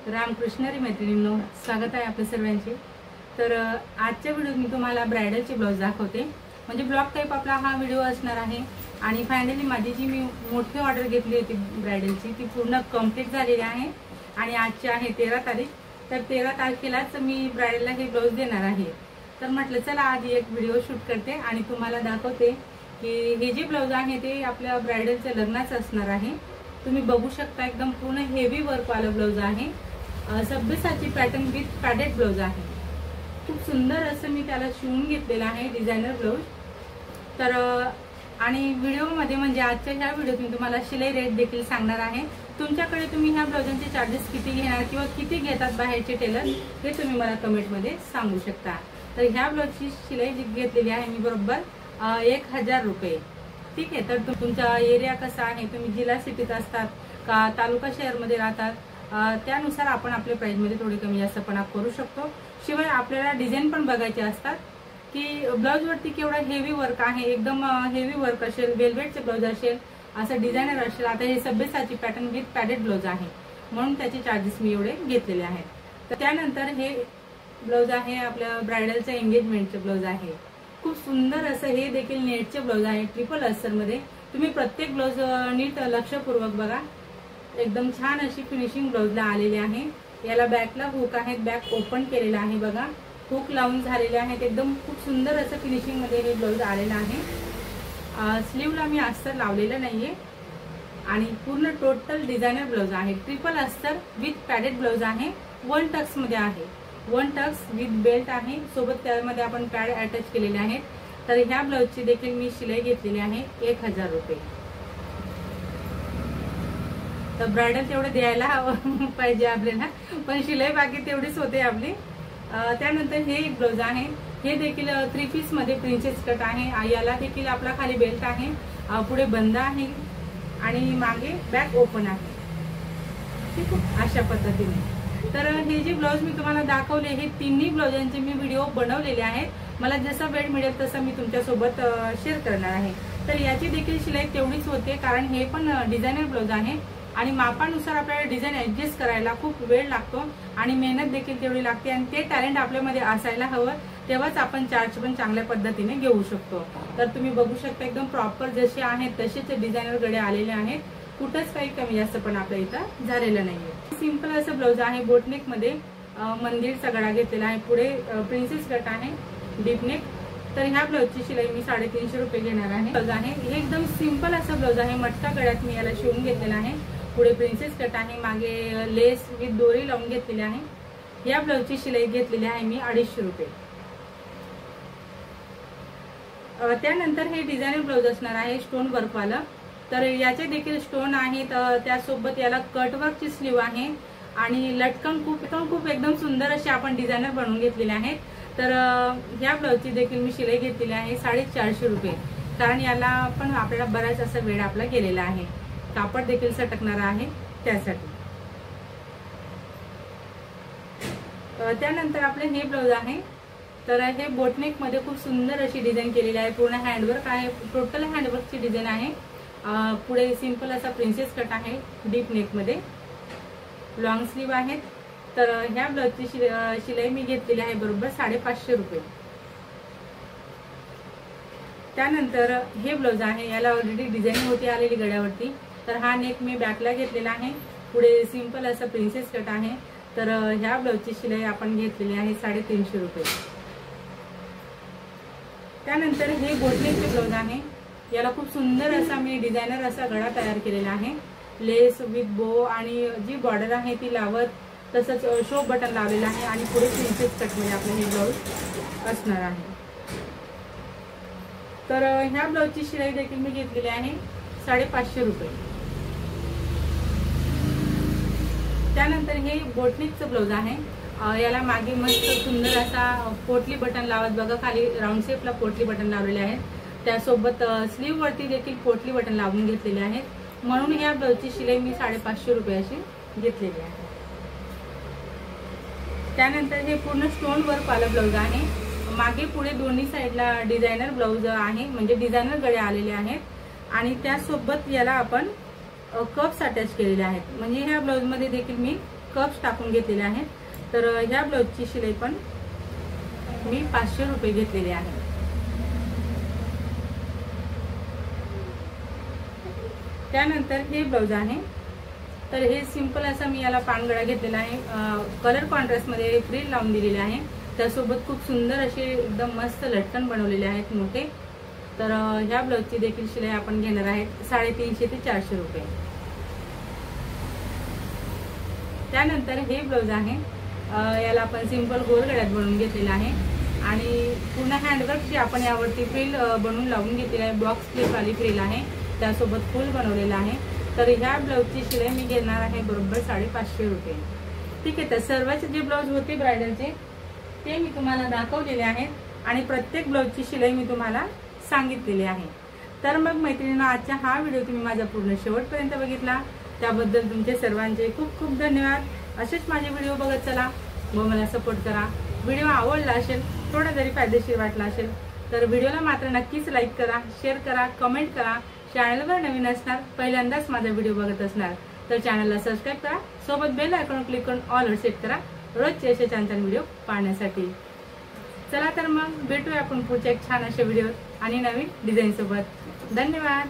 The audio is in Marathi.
रामकृष्णारी मैत्रिणींनो, स्वागत आहे आपल्या सर्वांचे। तर आजच्या व्हिडिओत मी तुम्हाला ब्राइडलचे ब्लाउज दाखवते। म्हणजे ब्लॉग टाइप आपला हा व्हिडिओ असणार आहे। आणि फायनली माझी जी मी मोठी ऑर्डर घेतली होती ब्राइडलची ती पूर्ण कंप्लीट झालेली आहे। आणि आजची आहे 13 तारीख। तर 13 तारखेलाच मी ब्राइडलला हे ब्लाउज देणार आहे। तर म्हटलं चला आज एक व्हिडिओ शूट करते आणि तुम्हाला दाखवते की हे जे ब्लाउज आहे ते आपल्या ब्राइडलच्या लग्नाचं असणार आहे। तुम्ही बघू शकता एकदम पूर्ण हेवी वर्क वाला ब्लाउज आहे। सब्बेसाची पॅटर्न विथ पॅडेड ब्लाउज आहे। खूप सुंदर असं मी त्याला शिवून घेतलेलं आहे डिझायनर ब्लाउज। तर आणि व्हिडिओमध्ये म्हणजे आजच्या ह्या व्हिडिओत मी तुम्हाला शिलाई रेट देखील सांगणार आहे। तुमच्याकडे तुम्ही ह्या ब्लाउजांचे चार्जेस किती घेणार किंवा किती घेतात बाहेरचे टेलर हे तुम्ही मला कमेंटमध्ये सांगू शकता। तर ह्या ब्लाउजची शिलाई जी घेतलेली आहे मी बरोबर 1000 रुपये। ठीक आहे। तर तुमचा एरिया कसा आहे, तुम्ही जिल्हा सिटीत असतात का तालुका शहरमध्ये राहतात, त्यानुसार आपण आपल्या प्राइस मध्ये थोडी कमी जास्तपणा करू शकतो। शिवाय आपल्याला डिझाइन पण बघायचे असतात की ब्लाउज वरती केवढा हेवी वर्क आहे, एकदम हेवी वर्क असेल, वेलवेटचे ब्लाउज असेल, असं डिझायनर असेल। आता हे सब्बेसाची पॅटर्न विथ पॅडेड ब्लाउज आहे म्हणून त्याचे चार्जेस मी एवढे घेतलेले आहेत। तर त्यानंतर हे ब्लाउज आहे आपल्या ब्राइडलच्या एंगेजमेंटचे ब्लाउज आहे। खूप सुंदर असं हे देखील नेटचे ब्लाउज आहे ट्रिपल अस्तर मध्ये। तुम्ही प्रत्येक ब्लाउज नीट लक्षपूर्वक बघा, एकदम छान अशी फिनिशिंग ब्लाउजला आलेली आहे। याला बॅकला हुक आहेत, बॅक ओपन केलेला आहे बघा, हुक लावून झालेले आहेत। एकदम खूप सुंदर असं फिनिशिंग मध्ये हे ब्लाउज आलेला आहे। स्लीवला मी अस्तर लावलेलं नाहीये आणि पूर्ण टोटल डिझायनर ब्लाउज आहे। ट्रिपल अस्तर विथ पॅडेड ब्लाउज आहे, 1 टक्स मध्ये आहे, 1 टक्स विथ बेल्ट आहे, सोबत त्यामध्ये आपण पॅड अटॅच केलेले आहेत। तर ह्या ब्लाउजची देखील मी शिलाई घेतलेली आहे 1000 रुपये। तर ब्राइडल तेवढे द्यायला पाहिजे आपल्याला, पण शिलाई बाकी तेवढीच होते आपली। त्यानंतर हे एक ब्लाउज आहे, हे देखील 3 पीस मध्ये प्रिन्सेस कट आहे। याला देखील आपला खाली बेल्ट आहे, पुढे बंद आहे आणि मागे बॅक ओपन आहे। ठीक आहे, अशा पद्धतीने। तर हे जे ब्लाउज मी तुम्हाला दाखवले हे तिन्ही ब्लाउजांचे मी व्हिडिओ बनवलेले आहेत। मला जसा वेळ मिळेल तसं मी तुमच्यासोबत शेअर करणार आहे। तर याची देखील शिलाई तेवढीच होते, कारण हे पण डिझायनर ब्लाउज आहे आणि मापानुसार आपल्याला डिझाईन ऍडजस्ट करायला खूप वेळ लागतो आणि मेहनत देखील तेवढी लागते। आणि ते टॅलेंट आपल्यामध्ये असायला हवं, तेव्हाच आपण चार्ज पण चांगल्या पद्धतीने घेऊ शकतो। तर तुम्ही बघू शकता एकदम प्रॉपर जसे आहेत तसेच डिझायनर गळे आलेले आहेत, कुठंच काही कमी जास्त पण आपल्या इथं झालेलं नाहीये। सिंपल असं ब्लाउज आहे, बोटनेक मध्ये मंदिरचा गळा घेतलेला आहे, पुढे प्रिन्सेस कट आहे, डीप नेक। तर ह्या ब्लाउजची शिलाई मी 350 रुपये घेणार आहे। ब्लाउज आहे हे एकदम सिंपल असं ब्लाउज आहे, मटका गळ्यात मी याला शिवून घेतलेला आहे, पुढे प्रिन्सेस कट आहे, मागे लेस विथ दोरी लावून घेतलेली आहे। या ब्लाउजची शिलाई घेतलेली आहे मी 250 रुपये। त्यानंतर हे डिझायनर ब्लाउज असणार आहे स्टोन वर्क वाला। तर याचे देखील स्टोन आहेत, त्यासोबत याला कटवर्कची स्लीव आहे आणि लटकन खूप एकदम सुंदर असे आपण डिझायनर बनवून घेतलेले आहेत। तर ह्या ब्लाउजची देखील मी शिलाई घेतलेली आहे 450 रुपये, कारण याला पण आपल्याला बराच असा वेळ आपला गेलेला आहे, कापड देखील सटकणार आहे त्यासाठी। त्यानंतर आपले हे ब्लाउज आहे, तर हे बोटनेक मध्ये खूप सुंदर अशी डिझाईन केलेली आहे, पूर्ण हँडवर्क आहे, टोटल हँडवर्कची डिझाईन आहे। पुढे सिंपल असा प्रिन्सेस कट आहे, डीप नेक मध्ये लॉंग स्लीव आहेत। तर ह्या ब्लाउजची शिलाई मी घेतलेली आहे बरोबर 550 रुपये। त्यानंतर हे ब्लाउज आहे, याला ऑलरेडी डिझाईन होती आलेली गळ्यावरती। तर हा नेक मी बॅकला घेतलेला आहे, पुढे सिंपल असा प्रिन्सेस कट आहे। तर ह्या ब्लाउजची शिलाई आपण घेतलेली आहे 350 रुपये। त्यानंतर हे बोटनेकचे ब्लाउज आहे, याला खूप सुंदर असा मी डिझायनर असा गळा तयार केलेला आहे, लेस विथ बो आणि जी बॉर्डर आहे ती लावत, तसंच शो बटन लावलेला आहे आणि पुढे प्रिन्सेस कट मध्ये आपलं हे ब्लाउज असणार आहे। तर ह्या ब्लाउजची शिलाई देखील मी घेतलेली आहे 550 रुपये। त्यानंतर हे बोटनेकचं ब्लाउज आहे, याला मागे मस्त सुंदर असा पोटली बटन लावत बघा, खाली राऊंड शेपला पोटली बटन लावलेले आहेत, त्यासोबत स्लीव वरती देखील पोटली बटन लावून घेतलेले आहेत, म्हणून या ब्लाउजची शिलाई मी 550 रुपये अशी घेतलेली आहे। त्यानंतर हे पूर्ण स्टोन वर्क वाला ब्लाउज आहे, मागे पुढे दोन्ही साइडला डिझायनर ब्लाउज आहे, म्हणजे डिझायनर गळे आलेले आहेत आणि त्यासोबत याला आपण कप्स अटॅच केलेले आहेत। म्हणजे ह्या ब्लाउज मध्ये देखील मी कप्स टाकून घेतलेले आहेत. तर ह्या ब्लाऊजची शिलाई पण मी 500 रुपये घेतलेली आहे. त्यानंतर हे ब्लाऊज आहे. तर हे सिंपल असा मी याला पानगळा घेतलेला आहे. कलर कॉन्ट्रास्ट मध्ये फ्रिल लावून दिलेले आहे. त्यासोबत खूप सुंदर असे एकदम मस्त लटकन बनवलेले आहेत मोठे. तर ह्या ब्लाऊजची देखील शिलाई आपण घेणार आहे 350 ते 400 रुपये. त्यानंतर हे ब्लाऊज आहे. याला आपण सिंपल गोल गळ्यात बनवून घेतलेला आहे आणि पूर्ण हँडवर्कची आपण यावरती फ्रिल बनवून लावून घेतलेली आहे. बॉक्स स्लीप वाली फ्रिल आहे, त्यासोबत फुल बनवलेला आहे. तर ह्या ब्लाऊजची शिलाई मी घेणार आहे बरोबर 550 रुपये. ठीक आहे. तर सर्वच जे ब्लाऊज होते ब्रायडलचे ते मी तुम्हाला दाखवलेले आहेत आणि प्रत्येक ब्लाऊजची शिलाई मी तुम्हाला सांगितलेली आहे. तर मग मैत्रिणींनो, आजचा हा व्हिडिओ तुम्ही माझा पूर्ण शेवटपर्यंत बघितला त्याबद्दल तुमचे सर्वांचे खूप खूप धन्यवाद. असेच माझे व्हिडिओ बघत चला व मला सपोर्ट करा. व्हिडिओ आवडला असेल, थोडा जरी फायदेशीर वाटला असेल तर व्हिडिओला मात्र नक्कीच लाईक करा, शेअर करा, कमेंट करा. चॅनलवर नवीन असणार, पहिल्यांदाच माझा व्हिडिओ बघत असणार तर चॅनलला सबस्क्राईब करा. सोबत बेल आयकॉन क्लिक करून ऑल वर सेट करा रोजचे असे छान छान व्हिडिओ पाहण्यासाठी. चला तर मग भेटूया आपण पुढच्या एक छान अशा व्हिडिओ आणि नवीन डिझाईन सोबत. धन्यवाद.